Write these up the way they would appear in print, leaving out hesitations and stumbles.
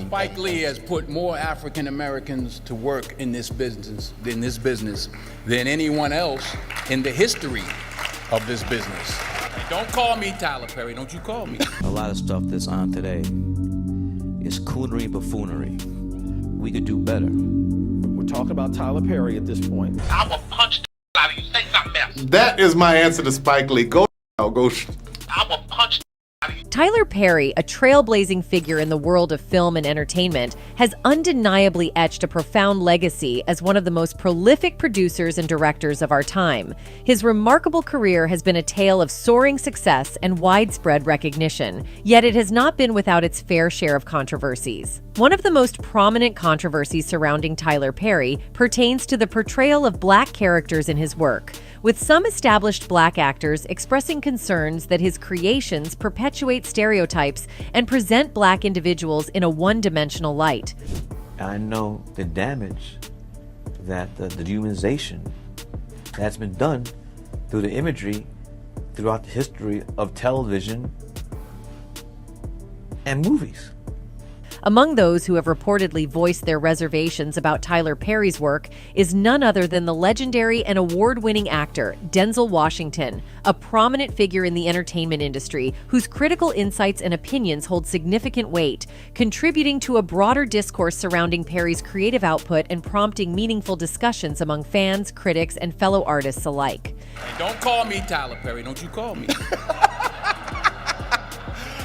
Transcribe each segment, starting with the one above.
Spike Lee has put more African Americans to work in this business than anyone else in the history of this business. And don't call me Tyler Perry, don't you call me. A lot of stuff that's on today is coonery buffoonery. We could do better. We're talking about Tyler Perry at this point. I will punch the out of you. Say something else. That is my answer to Spike Lee. Go. I will punch the out of you. Tyler Perry, a trailblazing figure in the world of film and entertainment, has undeniably etched a profound legacy as one of the most prolific producers and directors of our time. His remarkable career has been a tale of soaring success and widespread recognition, yet it has not been without its fair share of controversies. One of the most prominent controversies surrounding Tyler Perry pertains to the portrayal of black characters in his work, with some established black actors expressing concerns that his creations perpetuate stereotypes and present black individuals in a one-dimensional light. I know the damage that the dehumanization that's been done through the imagery throughout the history of television and movies. Among those who have reportedly voiced their reservations about Tyler Perry's work is none other than the legendary and award-winning actor Denzel Washington, a prominent figure in the entertainment industry whose critical insights and opinions hold significant weight, contributing to a broader discourse surrounding Perry's creative output and prompting meaningful discussions among fans, critics, and fellow artists alike. And don't call me Tyler Perry, don't you call me.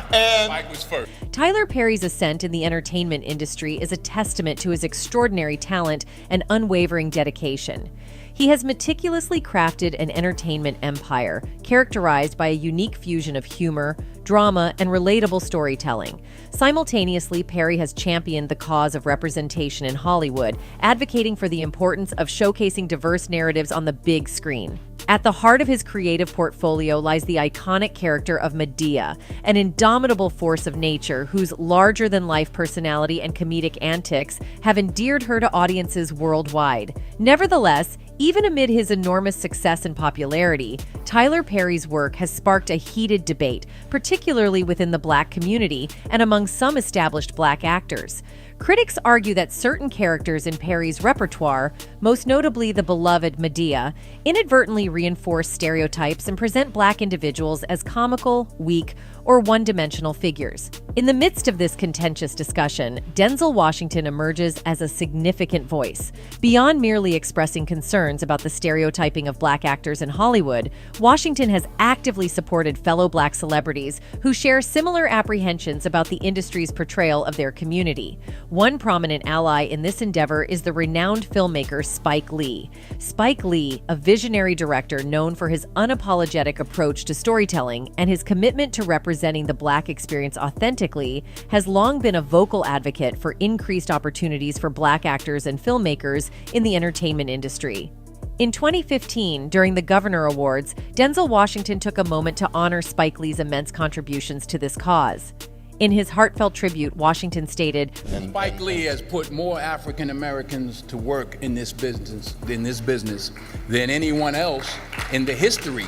And Mike was first. Tyler Perry's ascent in the entertainment industry is a testament to his extraordinary talent and unwavering dedication. He has meticulously crafted an entertainment empire, characterized by a unique fusion of humor, drama, and relatable storytelling. Simultaneously, Perry has championed the cause of representation in Hollywood, advocating for the importance of showcasing diverse narratives on the big screen. At the heart of his creative portfolio lies the iconic character of Medea, an indomitable force of nature whose larger-than-life personality and comedic antics have endeared her to audiences worldwide. Nevertheless, even amid his enormous success and popularity, Tyler Perry's work has sparked a heated debate, particularly within the black community and among some established black actors. Critics argue that certain characters in Perry's repertoire, most notably the beloved Medea, inadvertently reinforce stereotypes and present black individuals as comical, weak, or one-dimensional figures. In the midst of this contentious discussion, Denzel Washington emerges as a significant voice. Beyond merely expressing concerns about the stereotyping of black actors in Hollywood, Washington has actively supported fellow black celebrities who share similar apprehensions about the industry's portrayal of their community. One prominent ally in this endeavor is the renowned filmmaker Spike Lee. Spike Lee, a visionary director known for his unapologetic approach to storytelling and his commitment to representing the black experience authentically, has long been a vocal advocate for increased opportunities for black actors and filmmakers in the entertainment industry. In 2015, during the Governor Awards, Denzel Washington took a moment to honor Spike Lee's immense contributions to this cause. In his heartfelt tribute, Washington stated, Spike Lee has put more African Americans to work in this business than anyone else in the history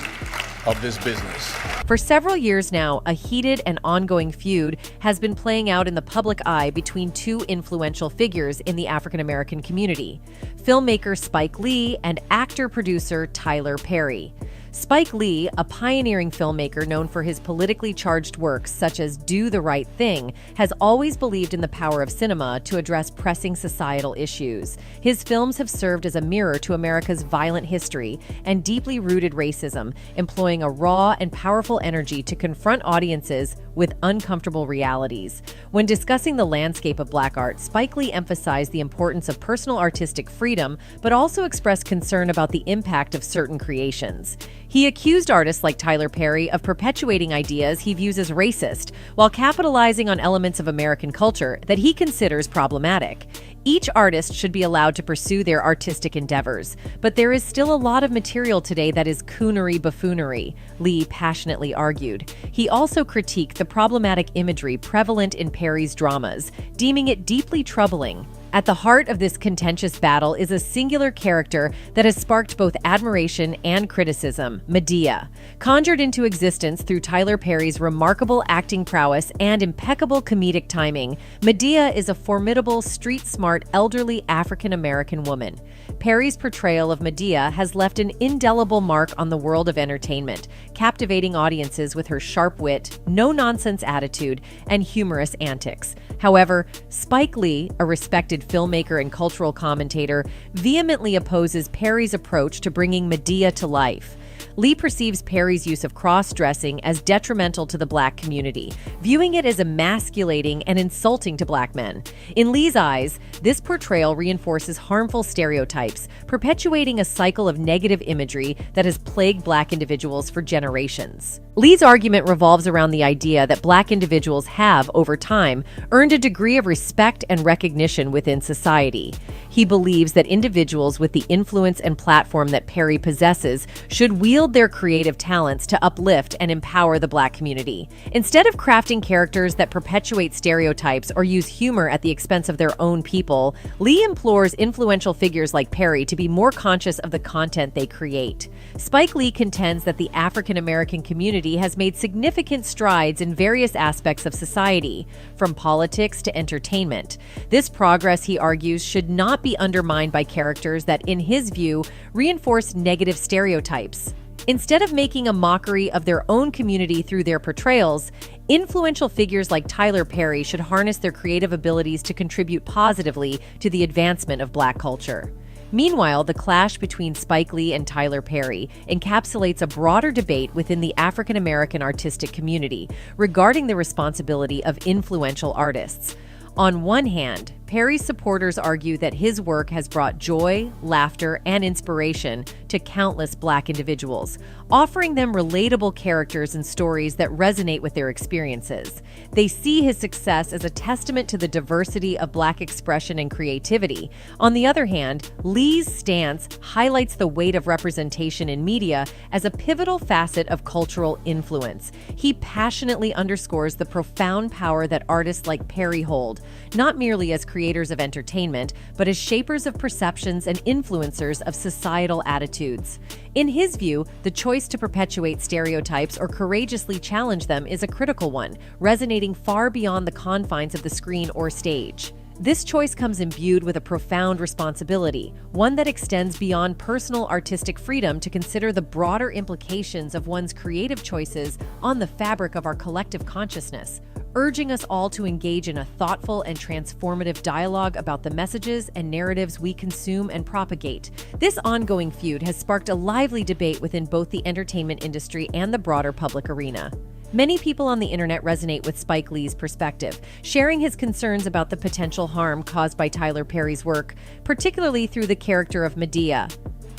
of this business. For several years now, a heated and ongoing feud has been playing out in the public eye between two influential figures in the African American community, filmmaker Spike Lee and actor-producer Tyler Perry. Spike Lee, a pioneering filmmaker known for his politically charged works such as Do the Right Thing, has always believed in the power of cinema to address pressing societal issues. His films have served as a mirror to America's violent history and deeply rooted racism, employing a raw and powerful energy to confront audiences with uncomfortable realities. When discussing the landscape of black art, Spike Lee emphasized the importance of personal artistic freedom, but also expressed concern about the impact of certain creations. He accused artists like Tyler Perry of perpetuating ideas he views as racist, while capitalizing on elements of American culture that he considers problematic. Each artist should be allowed to pursue their artistic endeavors, but there is still a lot of material today that is coonery buffoonery, Lee passionately argued. He also critiqued the problematic imagery prevalent in Perry's dramas, deeming it deeply troubling. At the heart of this contentious battle is a singular character that has sparked both admiration and criticism, Medea. Conjured into existence through Tyler Perry's remarkable acting prowess and impeccable comedic timing, Medea is a formidable, street-smart, elderly African-American woman. Perry's portrayal of Medea has left an indelible mark on the world of entertainment, captivating audiences with her sharp wit, no-nonsense attitude, and humorous antics. However, Spike Lee, a respected filmmaker and cultural commentator, vehemently opposes Perry's approach to bringing Medea to life. Lee perceives Perry's use of cross-dressing as detrimental to the black community, viewing it as emasculating and insulting to black men. In Lee's eyes, this portrayal reinforces harmful stereotypes, perpetuating a cycle of negative imagery that has plagued black individuals for generations. Lee's argument revolves around the idea that black individuals have, over time, earned a degree of respect and recognition within society. He believes that individuals with the influence and platform that Perry possesses should wield their creative talents to uplift and empower the black community. Instead of crafting characters that perpetuate stereotypes or use humor at the expense of their own people, Lee implores influential figures like Perry to be more conscious of the content they create. Spike Lee contends that the African American community has made significant strides in various aspects of society, from politics to entertainment. This progress, he argues, should not be undermined by characters that, in his view, reinforce negative stereotypes. Instead of making a mockery of their own community through their portrayals, influential figures like Tyler Perry should harness their creative abilities to contribute positively to the advancement of black culture. Meanwhile, the clash between Spike Lee and Tyler Perry encapsulates a broader debate within the African American artistic community regarding the responsibility of influential artists. On one hand, Perry's supporters argue that his work has brought joy, laughter, and inspiration to countless black individuals, offering them relatable characters and stories that resonate with their experiences. They see his success as a testament to the diversity of black expression and creativity. On the other hand, Lee's stance highlights the weight of representation in media as a pivotal facet of cultural influence. He passionately underscores the profound power that artists like Perry hold, not merely as creators of entertainment, but as shapers of perceptions and influencers of societal attitudes. In his view, the choice to perpetuate stereotypes or courageously challenge them is a critical one, resonating far beyond the confines of the screen or stage. This choice comes imbued with a profound responsibility, one that extends beyond personal artistic freedom to consider the broader implications of one's creative choices on the fabric of our collective consciousness, urging us all to engage in a thoughtful and transformative dialogue about the messages and narratives we consume and propagate. This ongoing feud has sparked a lively debate within both the entertainment industry and the broader public arena. Many people on the internet resonate with Spike Lee's perspective, sharing his concerns about the potential harm caused by Tyler Perry's work, particularly through the character of Medea.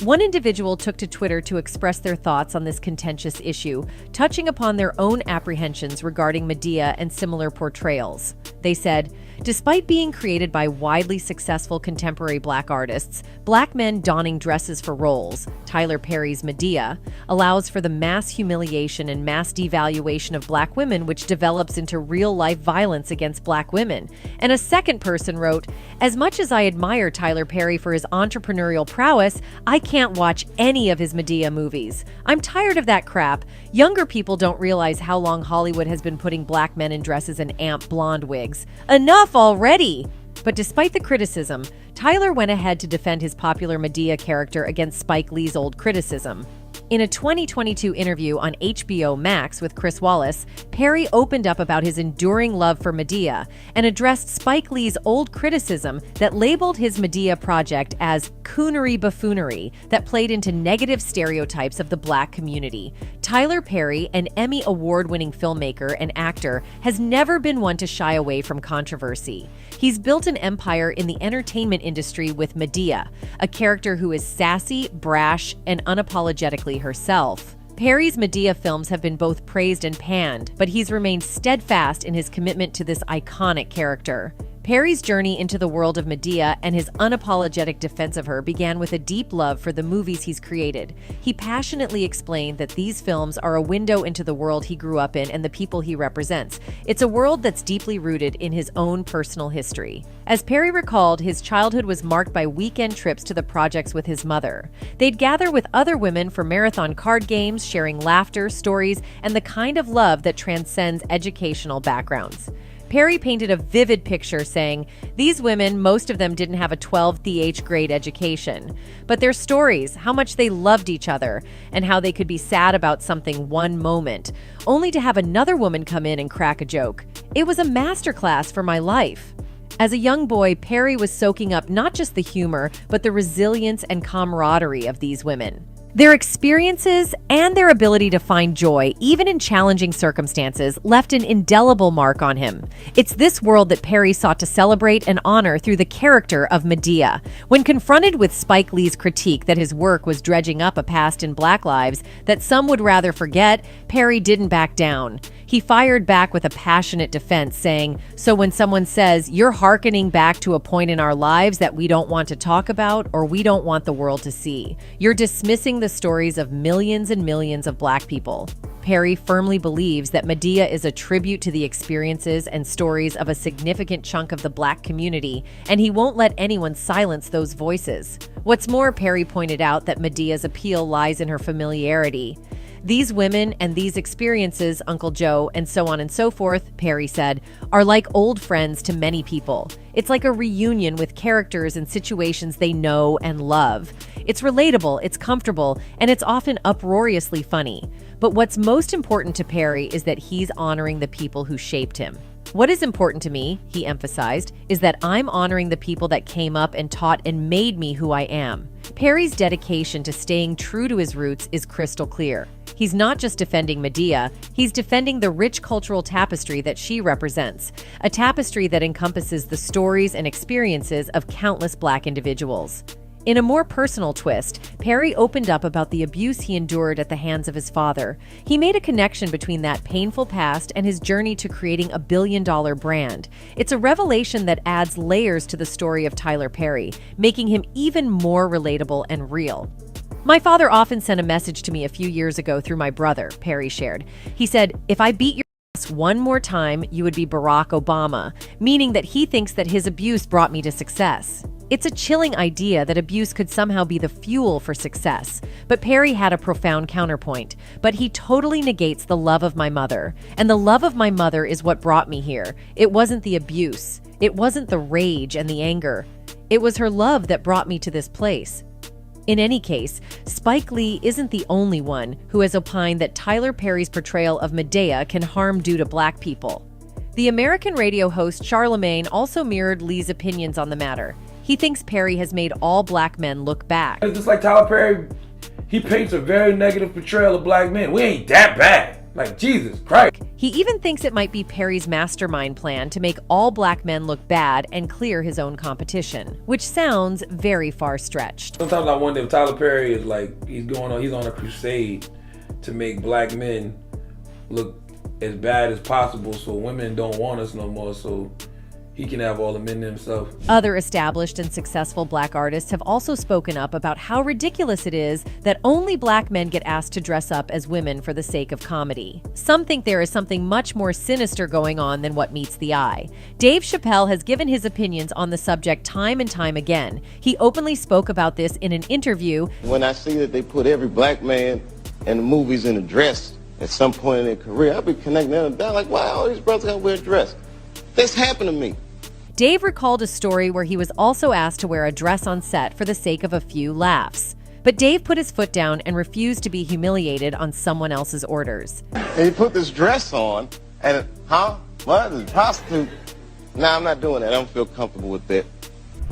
One individual took to Twitter to express their thoughts on this contentious issue, touching upon their own apprehensions regarding Medea and similar portrayals. They said, "Despite being created by widely successful contemporary black artists, black men donning dresses for roles, Tyler Perry's Medea, allows for the mass humiliation and mass devaluation of black women, which develops into real-life violence against black women." And a second person wrote, "As much as I admire Tyler Perry for his entrepreneurial prowess, I can't watch any of his Medea movies. I'm tired of that crap. Younger people don't realize how long Hollywood has been putting black men in dresses and amp blonde wigs. Enough already!" But despite the criticism, Tyler went ahead to defend his popular Medea character against Spike Lee's old criticism. In a 2022 interview on HBO Max with Chris Wallace, Perry opened up about his enduring love for Medea and addressed Spike Lee's old criticism that labeled his Medea project as coonery buffoonery that played into negative stereotypes of the black community. Tyler Perry, an Emmy award-winning filmmaker and actor, has never been one to shy away from controversy. He's built an empire in the entertainment industry with Medea, a character who is sassy, brash, and unapologetically herself. Perry's Medea films have been both praised and panned, but he's remained steadfast in his commitment to this iconic character. Perry's journey into the world of Madea and his unapologetic defense of her began with a deep love for the movies he's created. He passionately explained that these films are a window into the world he grew up in and the people he represents. It's a world that's deeply rooted in his own personal history. As Perry recalled, his childhood was marked by weekend trips to the projects with his mother. They'd gather with other women for marathon card games, sharing laughter, stories, and the kind of love that transcends educational backgrounds. Perry painted a vivid picture saying, "These women, most of them didn't have a 12th grade education. But their stories, how much they loved each other, and how they could be sad about something one moment, only to have another woman come in and crack a joke. It was a masterclass for my life." As a young boy, Perry was soaking up not just the humor, but the resilience and camaraderie of these women. Their experiences and their ability to find joy, even in challenging circumstances, left an indelible mark on him. It's this world that Perry sought to celebrate and honor through the character of Madea. When confronted with Spike Lee's critique that his work was dredging up a past in Black lives that some would rather forget, Perry didn't back down. He fired back with a passionate defense, saying, "So when someone says, you're hearkening back to a point in our lives that we don't want to talk about or we don't want the world to see, you're dismissing the stories of millions and millions of Black people." Perry firmly believes that Madea is a tribute to the experiences and stories of a significant chunk of the Black community, and he won't let anyone silence those voices. What's more, Perry pointed out that Medea's appeal lies in her familiarity. "These women and these experiences, Uncle Joe, and so on and so forth," Perry said, "are like old friends to many people. It's like a reunion with characters and situations they know and love. It's relatable, it's comfortable, and it's often uproariously funny. But what's most important to Perry is that he's honoring the people who shaped him. What is important to me," he emphasized, "is that I'm honoring the people that came up and taught and made me who I am." Perry's dedication to staying true to his roots is crystal clear. He's not just defending Madea, he's defending the rich cultural tapestry that she represents, a tapestry that encompasses the stories and experiences of countless Black individuals. In a more personal twist, Perry opened up about the abuse he endured at the hands of his father. He made a connection between that painful past and his journey to creating a billion-dollar brand. It's a revelation that adds layers to the story of Tyler Perry, making him even more relatable and real. "My father often sent a message to me a few years ago through my brother," Perry shared. He said, "If I beat your ass one more time, you would be Barack Obama," meaning that he thinks that his abuse brought me to success. It's a chilling idea that abuse could somehow be the fuel for success. But Perry had a profound counterpoint. "But he totally negates the love of my mother. And the love of my mother is what brought me here. It wasn't the abuse. It wasn't the rage and the anger. It was her love that brought me to this place." In any case, Spike Lee isn't the only one who has opined that Tyler Perry's portrayal of Madea can harm due to Black people. The American radio host Charlemagne also mirrored Lee's opinions on the matter. He thinks Perry has made all Black men look back. It's just like Tyler Perry, he paints a very negative portrayal of Black men. We ain't that bad. Like, Jesus Christ. He even thinks it might be Perry's mastermind plan to make all Black men look bad and clear his own competition, which sounds very far-stretched. Sometimes I wonder if Tyler Perry is like, he's on a crusade to make Black men look as bad as possible so women don't want us no more, so he can have all the men to himself. Other established and successful Black artists have also spoken up about how ridiculous it is that only Black men get asked to dress up as women for the sake of comedy. Some think there is something much more sinister going on than what meets the eye. Dave Chappelle has given his opinions on the subject time and time again. He openly spoke about this in an interview. When I see that they put every Black man in the movies in a dress at some point in their career, I'll be connecting them down like, why all these brothers gotta wear a dress? This happened to me. Dave recalled a story where he was also asked to wear a dress on set for the sake of a few laughs. But Dave put his foot down and refused to be humiliated on someone else's orders. And he put this dress on, and what? A prostitute? Nah, I'm not doing that. I don't feel comfortable with that.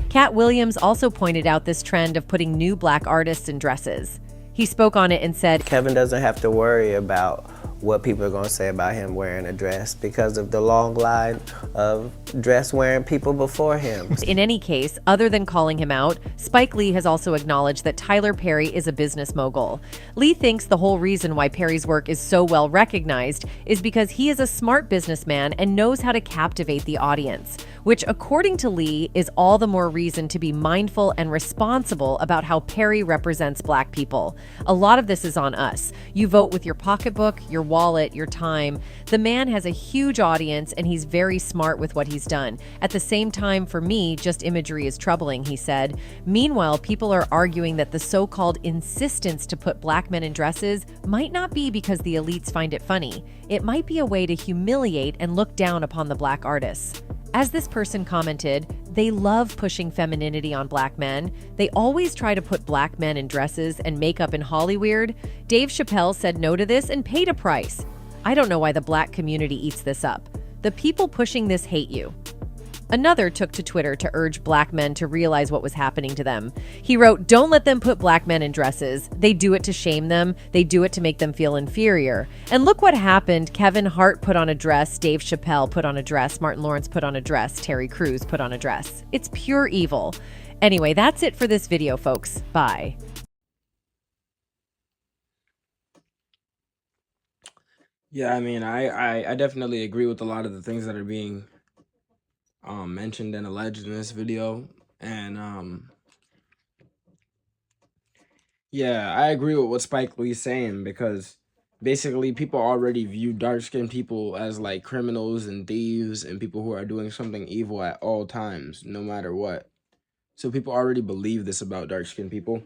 Cat Williams also pointed out this trend of putting new Black artists in dresses. He spoke on it and said, "Kevin doesn't have to worry about what people are going to say about him wearing a dress because of the long line of dress-wearing people before him. In any case, other than calling him out, Spike Lee has also acknowledged that Tyler Perry is a business mogul. Lee thinks the whole reason why Perry's work is so well recognized is because he is a smart businessman and knows how to captivate the audience, which, according to Lee, is all the more reason to be mindful and responsible about how Perry represents Black people. A lot of this is on us. You vote with your pocketbook, your wallet, your time. The man has a huge audience and he's very smart with what he's done. At the same time, for me, just imagery is troubling, he said. Meanwhile, people are arguing that the so-called insistence to put Black men in dresses might not be because the elites find it funny. It might be a way to humiliate and look down upon the Black artists. As this person commented, they love pushing femininity on Black men. They always try to put Black men in dresses and makeup in Hollywood. Dave Chappelle said no to this and paid a price. I don't know why the Black community eats this up. The people pushing this hate you. Another took to Twitter to urge Black men to realize what was happening to them. He wrote, "Don't let them put Black men in dresses. They do it to shame them. They do it to make them feel inferior. And look what happened. Kevin Hart put on a dress. Dave Chappelle put on a dress. Martin Lawrence put on a dress. Terry Crews put on a dress. It's pure evil." Anyway, that's it for this video, folks. Bye. Yeah, I mean, I definitely agree with a lot of the things that are being mentioned and alleged in this video. And yeah, I agree with what Spike Lee's saying, because basically people already view dark-skinned people as like criminals and thieves and people who are doing something evil at all times, no matter what. So people already believe this about dark-skinned people.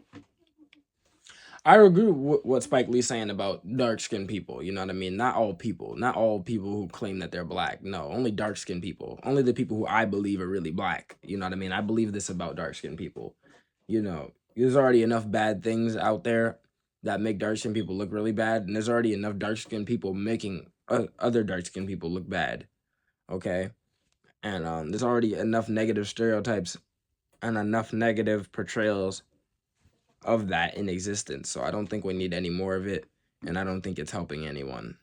I agree with what Spike Lee's saying about dark-skinned people, you know what I mean? Not all people who claim that they're Black. No, only dark-skinned people. Only the people who I believe are really Black, you know what I mean? I believe this about dark-skinned people. You know, there's already enough bad things out there that make dark-skinned people look really bad, and there's already enough dark-skinned people making other dark-skinned people look bad, okay? And there's already enough negative stereotypes and enough negative portrayals of that in existence. So I don't think we need any more of it, and I don't think it's helping anyone.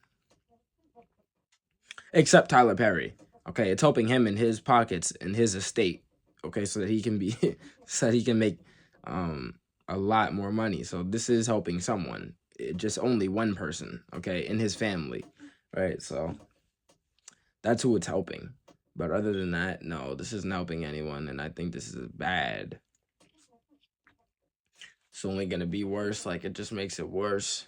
Except Tyler Perry. Okay, it's helping him in his pockets and his estate. Okay, so that he can be so that he can make a lot more money. So this is helping someone. Just only one person, okay, in his family. Right? So that's who it's helping. But other than that, no, this isn't helping anyone, and I think this is bad. It's only going to be worse. Like, it just makes it worse.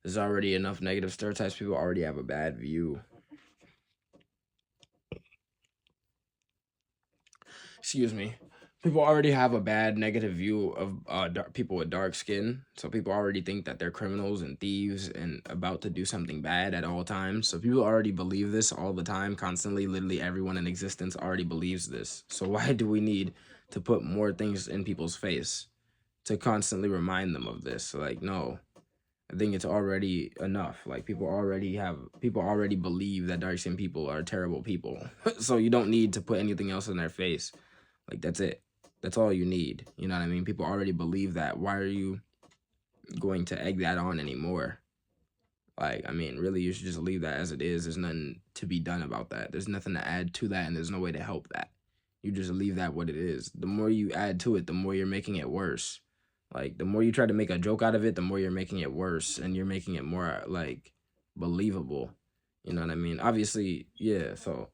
There's already enough negative stereotypes. People already have a bad view. Excuse me. People already have a bad negative view of people with dark skin. So people already think that they're criminals and thieves and about to do something bad at all times. So people already believe this all the time, constantly. Literally everyone in existence already believes this. So why do we need to put more things in people's face to constantly remind them of this? Like, no, I think it's already enough. Like, people already believe that dark-skinned people are terrible people. So you don't need to put anything else in their face. Like, that's it. That's all you need. You know what I mean? People already believe that. Why are you going to egg that on anymore? Like, I mean, really, you should just leave that as it is. There's nothing to be done about that. There's nothing to add to that, and there's no way to help that. You just leave that what it is. The more you add to it, the more you're making it worse. Like, the more you try to make a joke out of it, the more you're making it worse, and you're making it more, like, believable. You know what I mean? Obviously, yeah, so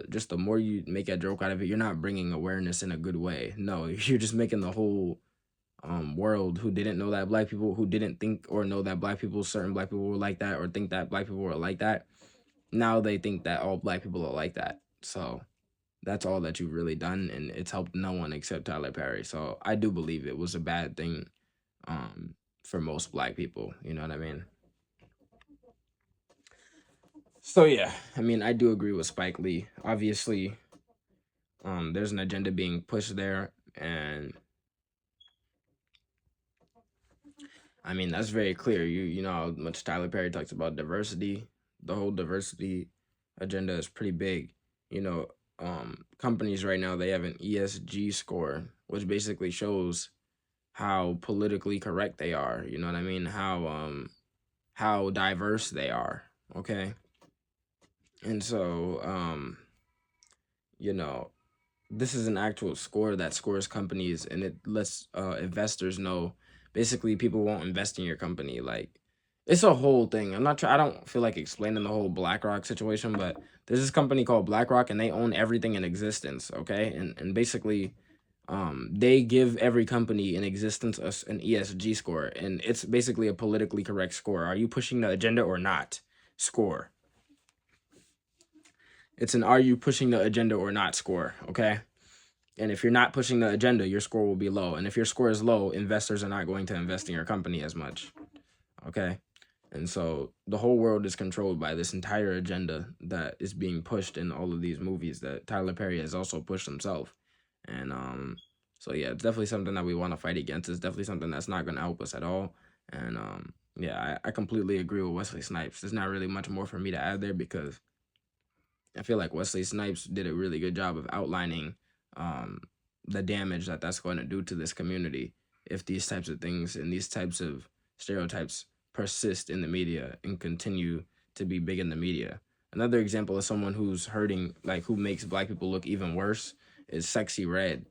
just the more you make a joke out of it, you're not bringing awareness in a good way. No, you're just making the whole world who didn't know that Black people, who didn't think or know that certain Black people were like that, or think that Black people were like that, now they think that all Black people are like that. So that's all that you've really done, and it's helped no one except Tyler Perry. So I do believe it was a bad thing for most Black people. You know what I mean? So yeah, I mean, I do agree with Spike Lee. Obviously, there's an agenda being pushed there, and I mean, that's very clear. You know how much Tyler Perry talks about diversity. The whole diversity agenda is pretty big. You know, companies right now, they have an ESG score, which basically shows how politically correct they are. You know what I mean? How diverse they are. Okay. And so, you know, this is an actual score that scores companies, and it lets investors know. Basically, people won't invest in your company. Like, it's a whole thing. I don't feel like explaining the whole BlackRock situation, but there's this company called BlackRock, and they own everything in existence. Okay, and basically, they give every company in existence an ESG score, and it's basically a politically correct score. Are you pushing the agenda or not? Score. It's an are you pushing the agenda or not score, okay? And if you're not pushing the agenda, your score will be low. And if your score is low, investors are not going to invest in your company as much, okay? And so the whole world is controlled by this entire agenda that is being pushed in all of these movies that Tyler Perry has also pushed himself. And so yeah, it's definitely something that we want to fight against. It's definitely something that's not going to help us at all. And yeah, I completely agree with Wesley Snipes. There's not really much more for me to add there because I feel like Wesley Snipes did a really good job of outlining the damage that that's going to do to this community if these types of things and these types of stereotypes persist in the media and continue to be big in the media. Another example of someone who's hurting, like who makes black people look even worse, is Sexy Red.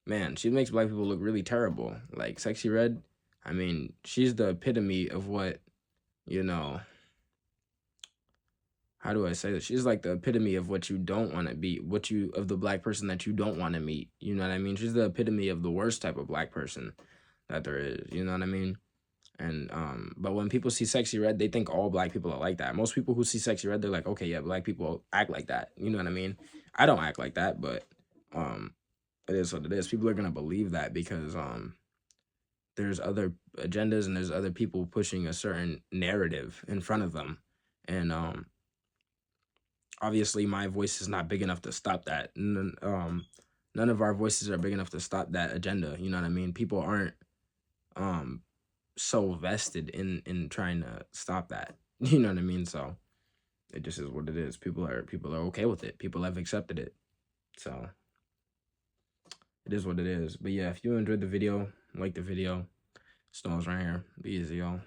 Man, she makes black people look really terrible. Like Sexy Red, I mean, she's the epitome of what, you know, how do I say this? She's like the epitome of what you don't want to be, of the black person that you don't want to meet. You know what I mean? She's the epitome of the worst type of black person that there is. You know what I mean? And but when people see Sexy Red, they think all black people are like that. Most people who see Sexy Red, they're like, okay, yeah, black people act like that. You know what I mean? I don't act like that, but it is what it is. People are gonna believe that because there's other agendas and there's other people pushing a certain narrative in front of them, and obviously my voice is not big enough to stop that. None of our voices are big enough to stop that agenda. You know what I mean? People aren't so vested in trying to stop that. You know what I mean? So it just is what it is. People are okay with it. People have accepted it. So it is what it is. But yeah, if you enjoyed the video, like the video, Stone's right here. Be easy, y'all.